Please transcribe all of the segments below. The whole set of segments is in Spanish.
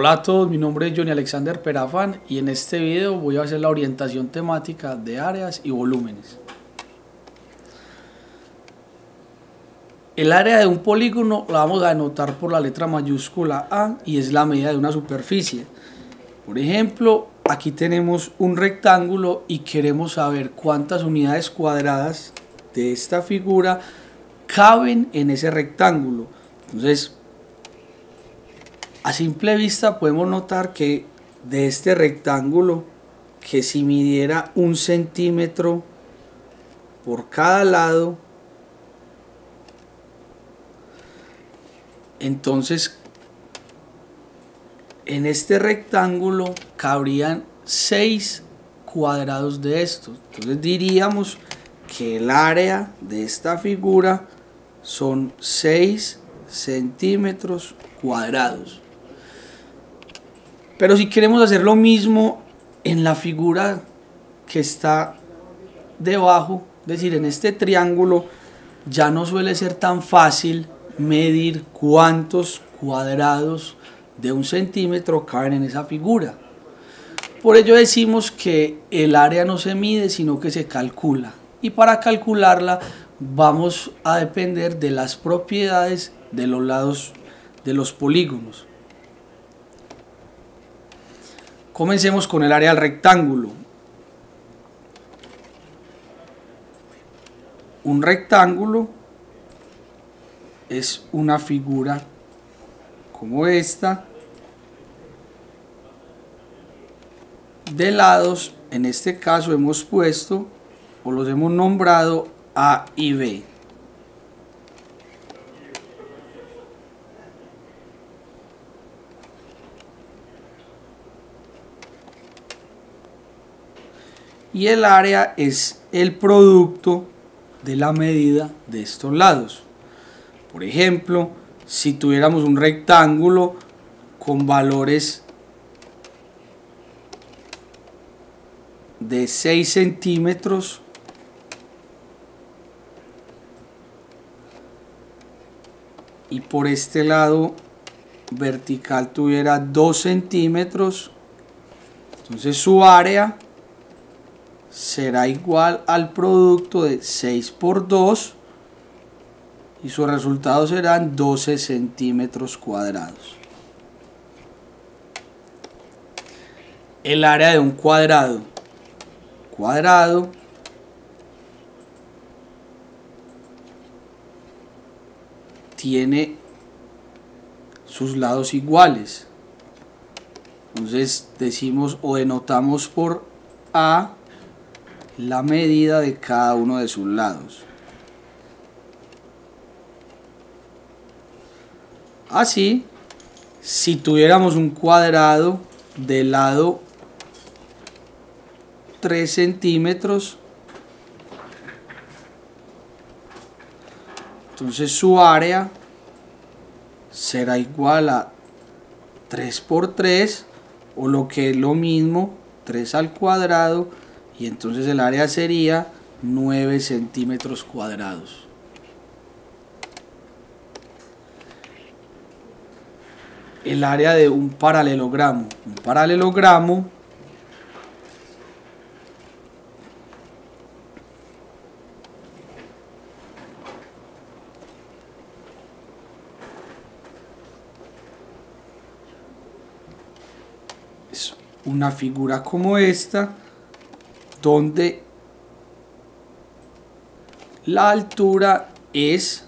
Hola a todos, mi nombre es Johnny Alexander Perafán y en este video voy a hacer la orientación temática de áreas y volúmenes. El área de un polígono la vamos a denotar por la letra mayúscula A y es la medida de una superficie. Por ejemplo, aquí tenemos un rectángulo y queremos saber cuántas unidades cuadradas de esta figura caben en ese rectángulo. Entonces, a simple vista podemos notar que de este rectángulo, que si midiera 1 centímetro por cada lado, entonces en este rectángulo cabrían 6 cuadrados de estos. Entonces diríamos que el área de esta figura son 6 centímetros cuadrados. Pero si queremos hacer lo mismo en la figura que está debajo, es decir, en este triángulo, ya no suele ser tan fácil medir cuántos cuadrados de 1 centímetro caben en esa figura. Por ello decimos que el área no se mide, sino que se calcula. Y para calcularla vamos a depender de las propiedades de los lados de los polígonos. Comencemos con el área del rectángulo. Un rectángulo es una figura como esta, de lados, en este caso hemos puesto o los hemos nombrado A y B. Y el área es el producto de la medida de estos lados. Por ejemplo, si tuviéramos un rectángulo con valores de 6 centímetros, y por este lado vertical tuviera 2 centímetros, entonces su área será igual al producto de 6 por 2 y su resultado serán 12 centímetros cuadrados. El área de un cuadrado tiene sus lados iguales, entonces decimos o denotamos por A la medida de cada uno de sus lados. Así, si tuviéramos un cuadrado de lado 3 centímetros, entonces su área será igual a 3 por 3 o lo que es lo mismo 3 al cuadrado, y entonces el área sería 9 centímetros cuadrados. El área de un paralelogramo. Un paralelogramo es una figura como esta, donde la altura es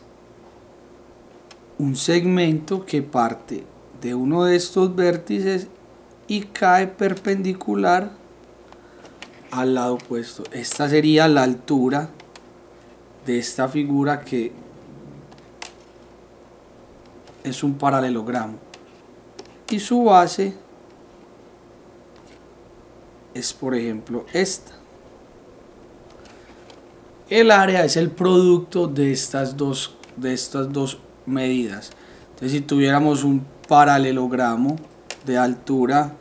un segmento que parte de uno de estos vértices y cae perpendicular al lado opuesto. Esta sería la altura de esta figura, que es un paralelogramo, y su base es, por ejemplo, esta. El área es el producto de estas dos medidas. Entonces, si tuviéramos un paralelogramo de altura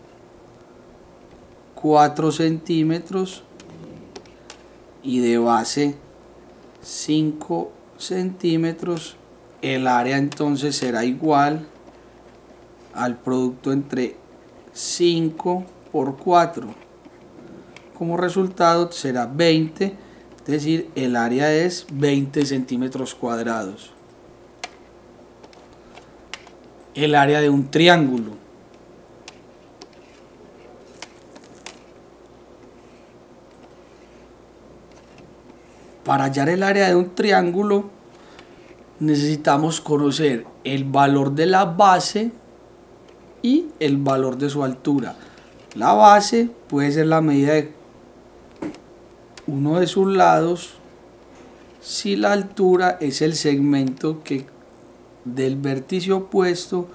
4 centímetros y de base 5 centímetros, el área entonces será igual al producto entre 5 por 4. Como resultado será 20, es decir, el área es 20 centímetros cuadrados. El área de un triángulo. Para hallar el área de un triángulo necesitamos conocer el valor de la base y el valor de su altura. La base puede ser la medida de uno de sus lados si la altura es el segmento que del vértice opuesto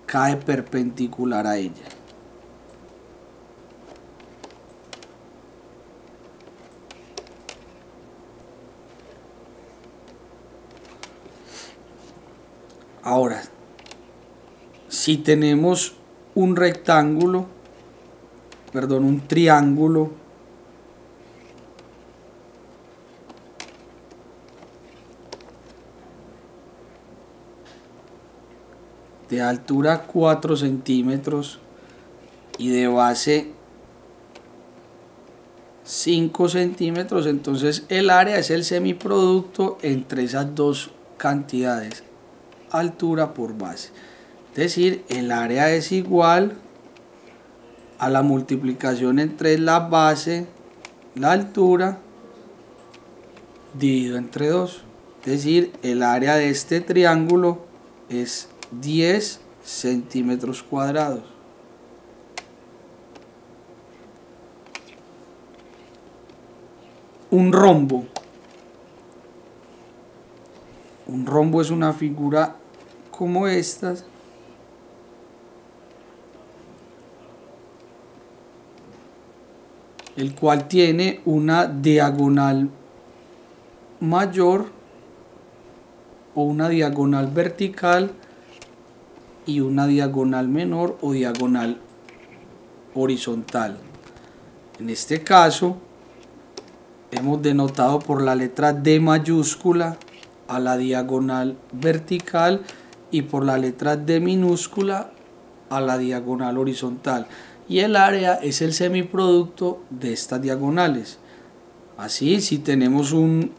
cae perpendicular a ella. Ahora, si tenemos un rectángulo, perdón, un triángulo de altura 4 centímetros y de base 5 centímetros, entonces el área es el semiproducto entre esas dos cantidades, altura por base. Es decir, el área es igual a la multiplicación entre la base, la altura, dividido entre 2. Es decir, el área de este triángulo es 10 centímetros cuadrados. Un rombo. Un rombo es una figura como estas, el cual tiene una diagonal mayor o una diagonal vertical y una diagonal menor o diagonal horizontal. En este caso hemos denotado por la letra D mayúscula a la diagonal vertical y por la letra D minúscula a la diagonal horizontal, y el área es el semiproducto de estas diagonales. Así, si tenemos un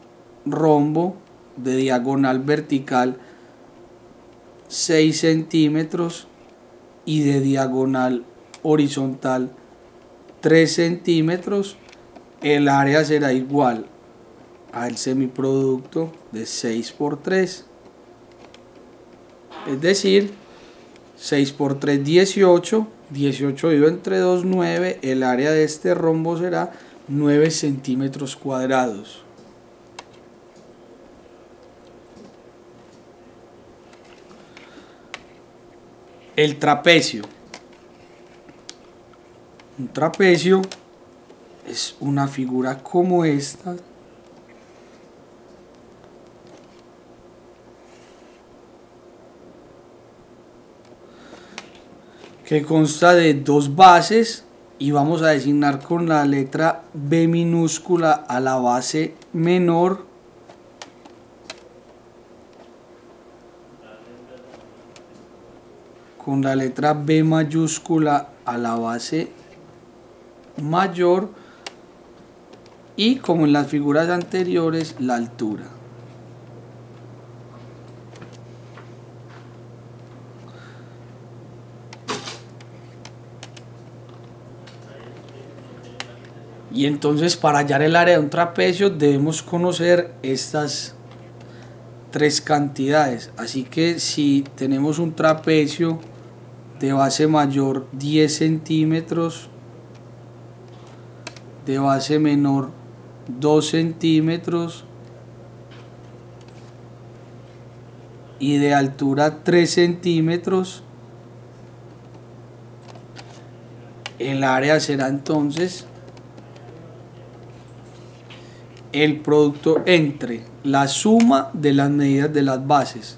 rombo de diagonal vertical 6 centímetros y de diagonal horizontal 3 centímetros, el área será igual al semiproducto de 6 por 3. Es decir, 6 por 3, 18. 18 dividido entre 2, 9. El área de este rombo será 9 centímetros cuadrados. El trapecio. Un trapecio es una figura como esta, que consta de dos bases y vamos a designar con la letra B minúscula a la base menor con la letra B mayúscula a la base mayor y, como en las figuras anteriores, la altura. Y entonces, para hallar el área de un trapecio debemos conocer estas tres cantidades. Así que si tenemos un trapecio de base mayor 10 centímetros, de base menor 2 centímetros y de altura 3 centímetros, el área será entonces el producto entre la suma de las medidas de las bases,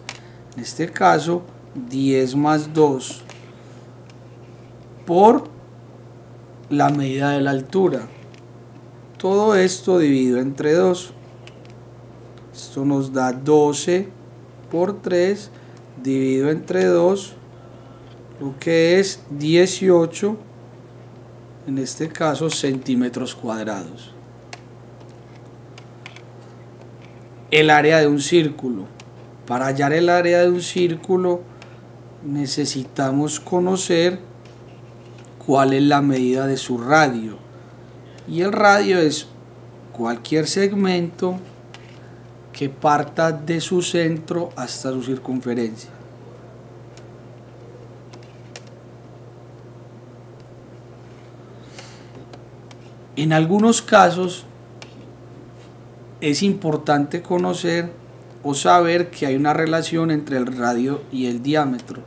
en este caso 10 más 2 por la medida de la altura, todo esto dividido entre 2. Esto nos da 12 por 3 dividido entre 2, lo que es 18 en este caso centímetros cuadrados. El área de un círculo. Para hallar el área de un círculo necesitamos conocer cuál es la medida de su radio. Y el radio es cualquier segmento que parta de su centro hasta su circunferencia. En algunos casos es importante conocer o saber que hay una relación entre el radio y el diámetro.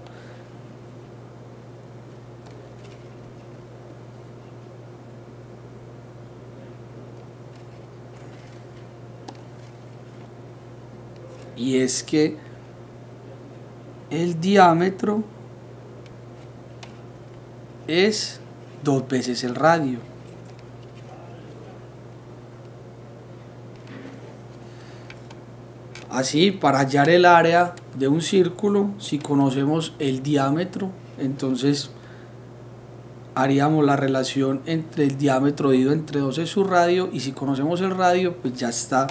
Y es que el diámetro es 2 veces el radio. Así, para hallar el área de un círculo, si conocemos el diámetro, entonces haríamos la relación entre el diámetro dividido entre 2 es su radio, y si conocemos el radio, pues ya está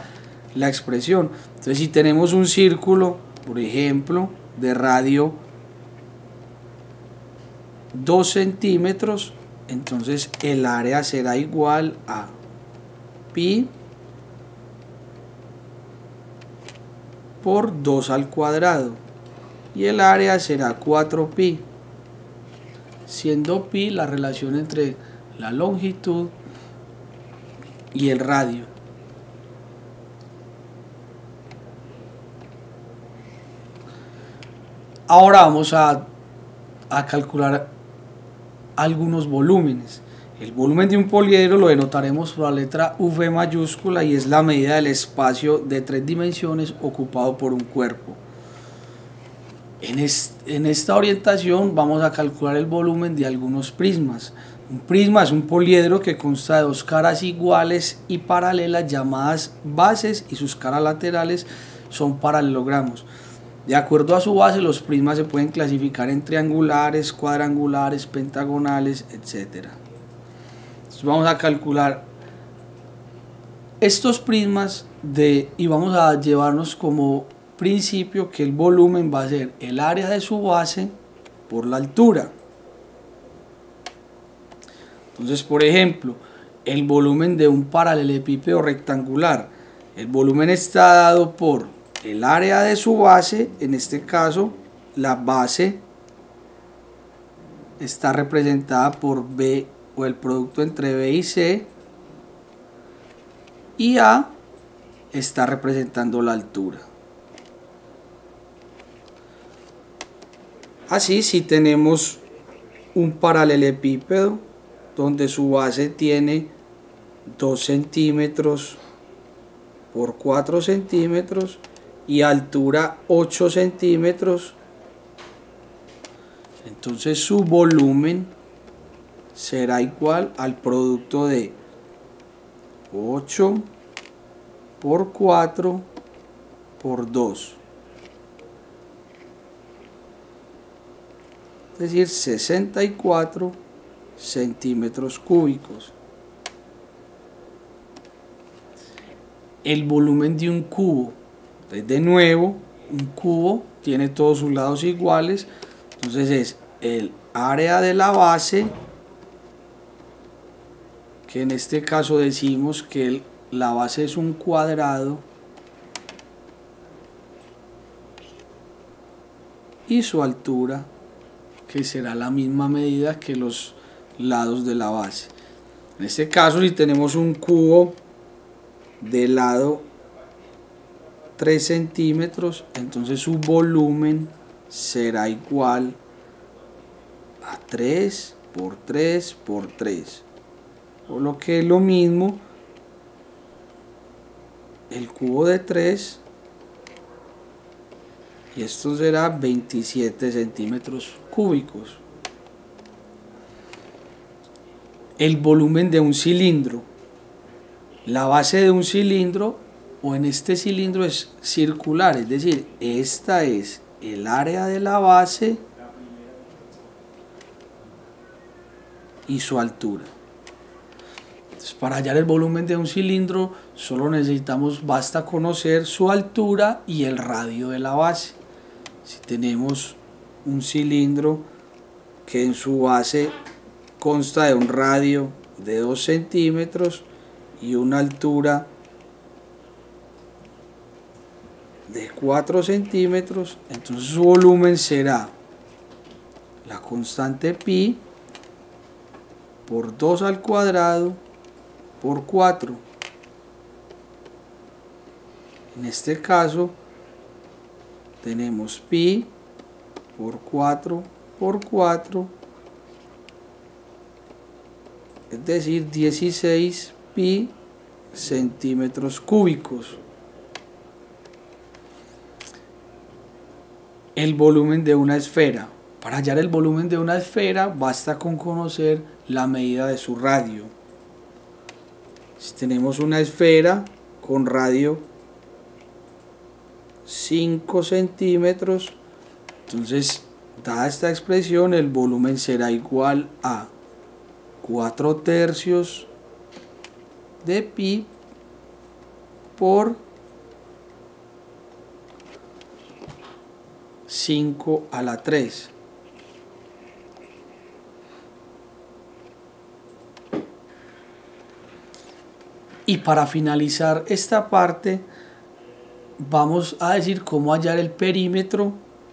la expresión. Entonces, si tenemos un círculo, por ejemplo, de radio 2 centímetros, entonces el área será igual a pi por 2 al cuadrado, y el área será 4pi, siendo pi la relación entre la longitud y el radio. Ahora vamos a calcular algunos volúmenes. El volumen de un poliedro lo denotaremos por la letra V mayúscula y es la medida del espacio de 3 dimensiones ocupado por un cuerpo. En esta orientación vamos a calcular el volumen de algunos prismas. Un prisma es un poliedro que consta de 2 caras iguales y paralelas llamadas bases, y sus caras laterales son paralelogramos. De acuerdo a su base, los prismas se pueden clasificar en triangulares, cuadrangulares, pentagonales, etc. Entonces vamos a calcular estos prismas y vamos a llevarnos como principio que el volumen va a ser el área de su base por la altura. Entonces, por ejemplo, el volumen de un paralelepípedo rectangular, el volumen está dado por el área de su base, en este caso la base está representada por B, o el producto entre B y C, y A está representando la altura. Así, si tenemos un paralelepípedo donde su base tiene 2 centímetros por 4 centímetros y altura 8 centímetros, entonces su volumen será igual al producto de 8 por 4 por 2, es decir, 64 centímetros cúbicos. El volumen de un cubo, entonces de nuevo, un cubo tiene todos sus lados iguales, entonces es el área de la base, que en este caso decimos que la base es un cuadrado, y su altura, que será la misma medida que los lados de la base. En este caso, si tenemos un cubo de lado 3 centímetros, entonces su volumen será igual a 3 por 3 por 3, o lo que es lo mismo, el cubo de 3, y esto será 27 centímetros cúbicos. El volumen de un cilindro, la base de un cilindro, o en este cilindro es circular, es decir, esta es el área de la base y su altura. Entonces, para hallar el volumen de un cilindro solo basta conocer su altura y el radio de la base. Si tenemos un cilindro que en su base consta de un radio de 2 centímetros y una altura de 4 centímetros, entonces su volumen será la constante pi por 2 al cuadrado por 4. En este caso tenemos pi por 4 por 4, es decir, 16 pi centímetros cúbicos. El volumen de una esfera. Para hallar el volumen de una esfera basta con conocer la medida de su radio. Si tenemos una esfera con radio 5 centímetros, entonces dada esta expresión el volumen será igual a 4/3 de pi por 5 a la 3. Y para finalizar esta parte vamos a decir cómo hallar el perímetro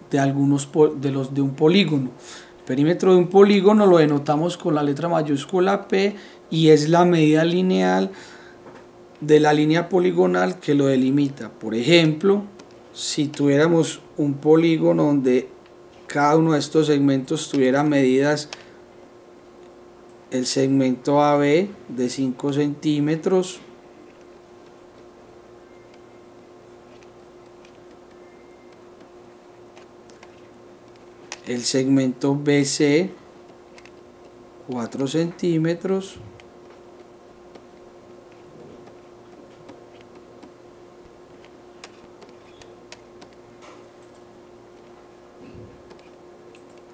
de un polígono. El perímetro de un polígono lo denotamos con la letra mayúscula P y es la medida lineal de la línea poligonal que lo delimita. Por ejemplo, si tuviéramos un polígono donde cada uno de estos segmentos tuviera medidas, el segmento AB de 5 centímetros, el segmento BC 4 centímetros,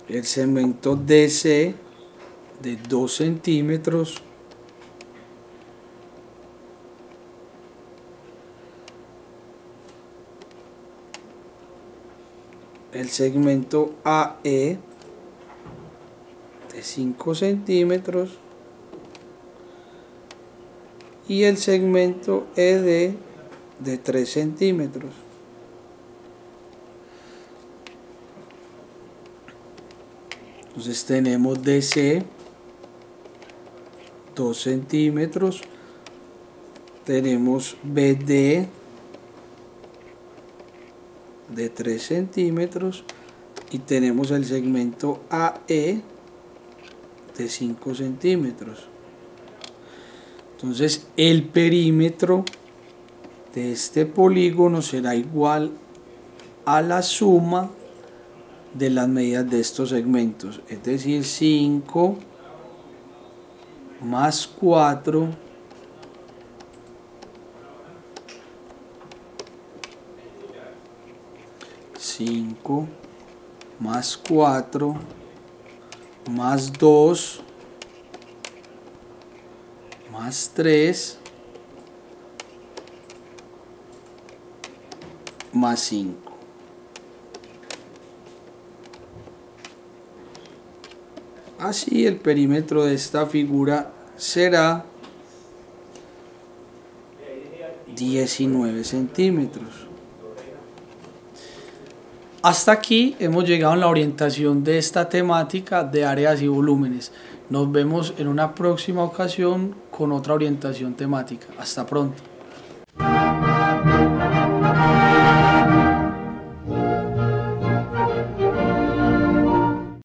el segmento DC de 2 centímetros, el segmento AE de 5 centímetros y el segmento ED de 3 centímetros. Entonces tenemos DC 2 centímetros, tenemos BD de 3 centímetros y tenemos el segmento AE de 5 centímetros. Entonces el perímetro de este polígono será igual a la suma de las medidas de estos segmentos, es decir, 5 más 4 5 más 4 más 2 más 3 más 5. Así el perímetro de esta figura será 19 centímetros. Hasta aquí hemos llegado en la orientación de esta temática de áreas y volúmenes. Nos vemos en una próxima ocasión con otra orientación temática. Hasta pronto.